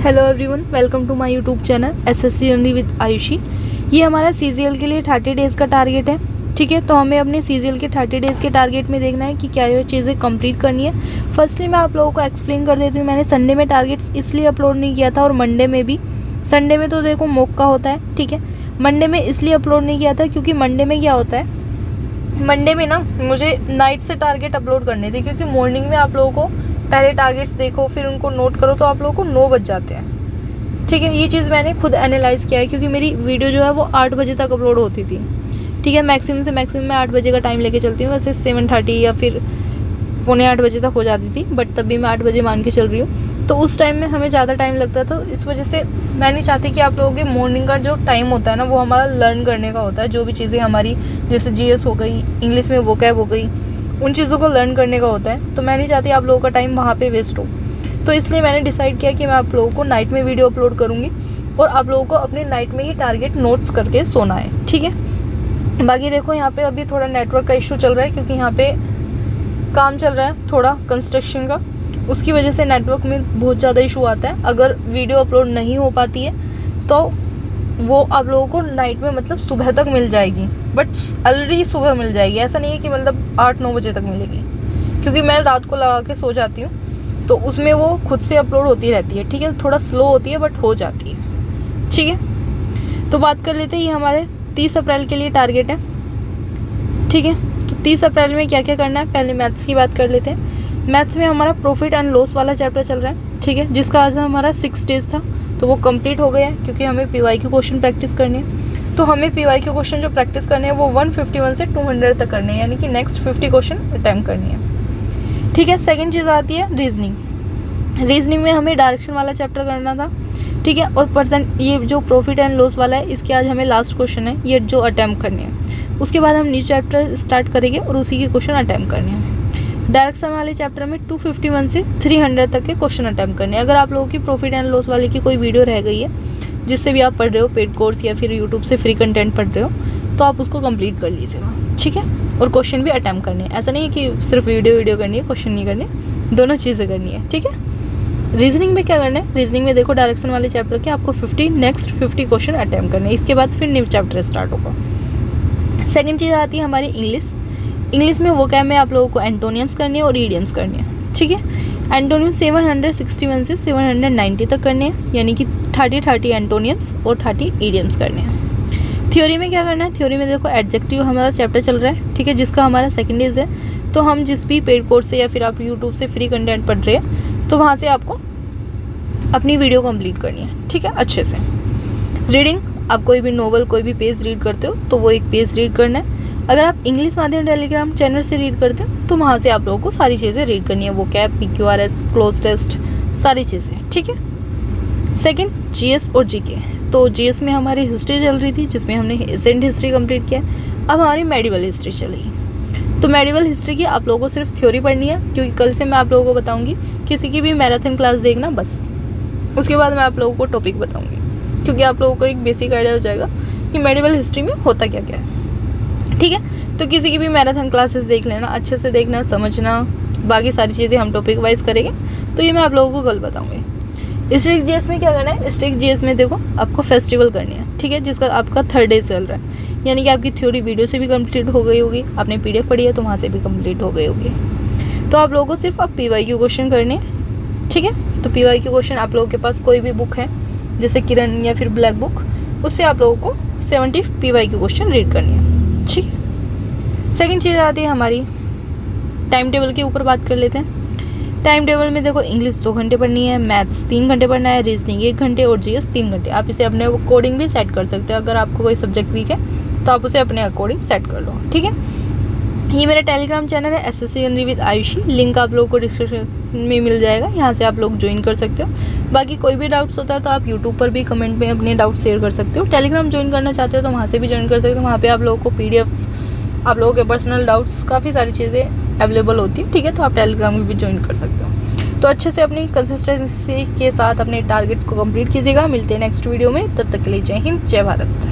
Hello everyone, welcome to my YouTube channel SSC journey with Ayushi. ये हमारा CGL के लिए 30 डेज़ का टारगेट है। ठीक है, तो हमें अपने सीजीएल के 30 डेज़ के टारगेट में देखना है कि क्या ये चीज़ें कंप्लीट करनी है। फर्स्टली मैं आप लोगों को एक्सप्लेन कर देती हूँ। मैंने संडे में टारगेट्स इसलिए अपलोड नहीं किया था और मंडे में भी। संडे में तो देखो मॉक का होता है, ठीक है। मंडे में इसलिए अपलोड नहीं किया था क्योंकि मंडे में क्या होता है, मंडे में ना मुझे नाइट से टारगेट अपलोड करने थे, क्योंकि मॉर्निंग में आप लोगों को पहले टारगेट्स देखो फिर उनको नोट करो तो आप लोगों को 9 बज जाते हैं। ठीक है, ये चीज़ मैंने खुद एनालाइज़ किया है, क्योंकि मेरी वीडियो जो है वो 8 बजे तक अपलोड होती थी। ठीक है, मैक्सिमम से मैक्सिमम मैं 8 बजे का टाइम लेके चलती हूँ। वैसे 7:30 या फिर 7:45 बजे तक हो जाती थी, बट तब भी मैं 8 बजे मान के चल रही हूँ। तो उस टाइम में हमें ज़्यादा टाइम लगता था, इस वजह से मैं नहीं चाहती कि आप लोगों के मॉर्निंग का जो टाइम होता है ना वो हमारा लर्न करने का होता है। जो भी चीज़ें हमारी जैसे जीएस हो गई, इंग्लिश में वोकैब हो गई, उन चीज़ों को लर्न करने का होता है। तो मैं नहीं चाहती आप लोगों का टाइम वहाँ पे वेस्ट हो। तो इसलिए मैंने डिसाइड किया कि मैं आप लोगों को नाइट में वीडियो अपलोड करूँगी और आप लोगों को अपने नाइट में ही टारगेट नोट्स करके सोना है। ठीक है, बाकी देखो यहाँ पे अभी थोड़ा नेटवर्क का इशू चल रहा है, क्योंकि यहाँ पे काम चल रहा है थोड़ा कंस्ट्रक्शन का, उसकी वजह से नेटवर्क में बहुत ज़्यादा इशू आता है। अगर वीडियो अपलोड नहीं हो पाती है तो वो आप लोगों को नाइट में मतलब सुबह तक मिल जाएगी, बट ऑलरेडी सुबह मिल जाएगी। ऐसा नहीं है कि मतलब 8-9 बजे तक मिलेगी, क्योंकि मैं रात को लगा के सो जाती हूँ तो उसमें वो खुद से अपलोड होती रहती है। ठीक है, थोड़ा स्लो होती है बट हो जाती है। ठीक है, तो बात कर लेते हैं, ये हमारे 30 अप्रैल के लिए टारगेट है। ठीक है, तो 30 अप्रैल में क्या क्या करना है, पहले मैथ्स की बात कर लेते हैं। मैथ्स में हमारा प्रॉफिट एंड लॉस वाला चैप्टर चल रहा है। ठीक है, जिसका आज हमारा 6 डेज था, तो वो कंप्लीट हो गया है, क्योंकि हमें पीवाईक्यू क्वेश्चन प्रैक्टिस करने हैं। तो हमें पीवाईक्यू क्वेश्चन जो प्रैक्टिस करने हैं वो 151 से 200 तक करने हैं, यानी कि नेक्स्ट 50 क्वेश्चन अटैम्प्ट करनी है। ठीक है, सेकंड चीज़ आती है रीजनिंग। रीजनिंग में हमें डायरेक्शन वाला चैप्टर करना था। ठीक है, और परसेंट ये जो प्रॉफिट एंड लॉस वाला है, इसके आज हमें लास्ट क्वेश्चन है ये जो अटैम्प्ट करने हैं। उसके बाद हम न्यू चैप्टर स्टार्ट करेंगे और उसी के क्वेश्चन अटैम्प्ट करने हैं। डायरेक्शन वाले चैप्टर में 251 से 300 तक के क्वेश्चन अटैम्प्ट करने हैं। अगर आप लोगों की प्रॉफिट एंड लॉस वाले की कोई वीडियो रह गई है, जिससे भी आप पढ़ रहे हो पेड कोर्स या फिर यूट्यूब से फ्री कंटेंट पढ़ रहे हो, तो आप उसको कंप्लीट कर लीजिएगा। ठीक है, और क्वेश्चन भी अटैम्प्ट करने हैं। ऐसा नहीं है कि सिर्फ वीडियो करनी है, क्वेश्चन नहीं करने, दोनों चीज़ें करनी है। ठीक है, रीजनिंग में क्या करना है, रीजनिंग में देखो डायरेक्शन वाले चैप्टर के आपको 50 क्वेश्चन अटैम्प्ट करने हैं। इसके बाद फिर न्यू चैप्टर स्टार्ट होगा। सेकंड चीज़ आती है हमारी इंग्लिश। इंग्लिश में वोकैब में आप लोगों को एंटोनियम्स करने हैं और ईडियम्स करने हैं। ठीक है, एंटोनियम 761 से 790 तक करने हैं, यानी कि 30 एंटोनियम्स और 30 ईडियम्स करने हैं। थ्योरी में क्या करना है, थ्योरी में देखो एडजेक्टिव हमारा चैप्टर चल रहा है। ठीक है, जिसका हमारा सेकंड डेज है। तो हम जिस भी पेड कोर्स से या फिर आप यूट्यूब से फ्री कंटेंट पढ़ रहे हैं, तो वहाँ से आपको अपनी वीडियो कंप्लीट करनी है। ठीक है, अच्छे से। रीडिंग, आप कोई भी नोवेल कोई भी पेज रीड करते हो तो वो एक पेज रीड करना है। अगर आप इंग्लिश माध्यम टेलीग्राम चैनल से रीड करते हो तो वहाँ से आप लोगों को सारी चीज़ें रीड करनी है, वो कैप PQRS क्लोज टेस्ट सारी चीज़ें। ठीक है, सेकंड जीएस और जीके। तो जीएस में हमारी हिस्ट्री चल रही थी, जिसमें हमने एसेंट हिस्ट्री कंप्लीट किया। अब हमारी मेडिवल हिस्ट्री चलेगी। तो मेडिवल हिस्ट्री की आप लोगों को सिर्फ थ्योरी पढ़नी है, क्योंकि कल से मैं आप लोगों को बताऊंगी। किसी की भी मैराथन क्लास देखना बस, उसके बाद मैं आप लोगों को टॉपिक बताऊंगी, क्योंकि आप लोगों को एक बेसिक आइडिया हो जाएगा कि मेडिवल हिस्ट्री में होता क्या क्या है। ठीक है, तो किसी की भी मैराथन क्लासेस देख लेना, अच्छे से देखना, समझना। बाकी सारी चीज़ें हम टॉपिक वाइज करेंगे, तो ये मैं आप लोगों को कल बताऊंगी। स्ट्रिक्ट जीएस में क्या करना है, स्ट्रिक्ट जीएस में देखो आपको फेस्टिवल करनी है। ठीक है, जिसका आपका 3rd डे चल रहा है, यानी कि आपकी थ्योरी वीडियो से भी कंप्लीट हो गई होगी, आपने PDF पढ़ी है तो वहाँ से भी कंप्लीट हो गई होगी। तो आप लोगों को सिर्फ अब PYQ क्वेश्चन करने हैं। ठीक है, तो PYQ क्वेश्चन आप लोगों के पास कोई भी बुक है, जैसे किरण या फिर ब्लैक बुक, उससे आप लोगों को 70 PYQ क्वेश्चन रीड करनी है। ठीक है, सेकंड चीज़ आती है हमारी टाइम टेबल के ऊपर बात कर लेते हैं। टाइम टेबल में देखो इंग्लिश 2 घंटे पढ़नी है, मैथ्स 3 घंटे पढ़ना है, रीजनिंग 1 घंटे और जीएस 3 घंटे। आप इसे अपने अकॉर्डिंग भी सेट कर सकते हो। अगर आपको कोई सब्जेक्ट वीक है तो आप उसे अपने अकॉर्डिंग सेट कर लो। ठीक है, ये मेरा टेलीग्राम चैनल है SSC journey with Ayushi, link आप लोगों को डिस्क्रिप्शन में मिल जाएगा, यहाँ से आप लोग ज्वाइन कर सकते हो। बाकी कोई भी डाउट्स होता है तो आप यूट्यूब पर भी कमेंट में अपने डाउट शेयर कर सकते हो। टेलीग्राम ज्वाइन करना चाहते हो तो वहाँ से भी ज्वाइन कर सकते हो। वहाँ पे आप लोगों को PDF, आप लोगों के पर्सनल डाउट्स, काफ़ी सारी चीज़ें अवेलेबल होती है। ठीक है, तो आप टेलीग्राम में भी ज्वाइन कर सकते हो। तो अच्छे से अपनी कंसिस्टेंसी के साथ अपने टारगेट्स को कंप्लीट कीजिएगा। मिलते हैं नेक्स्ट वीडियो में, तब तक के लिए जय हिंद, जय भारत।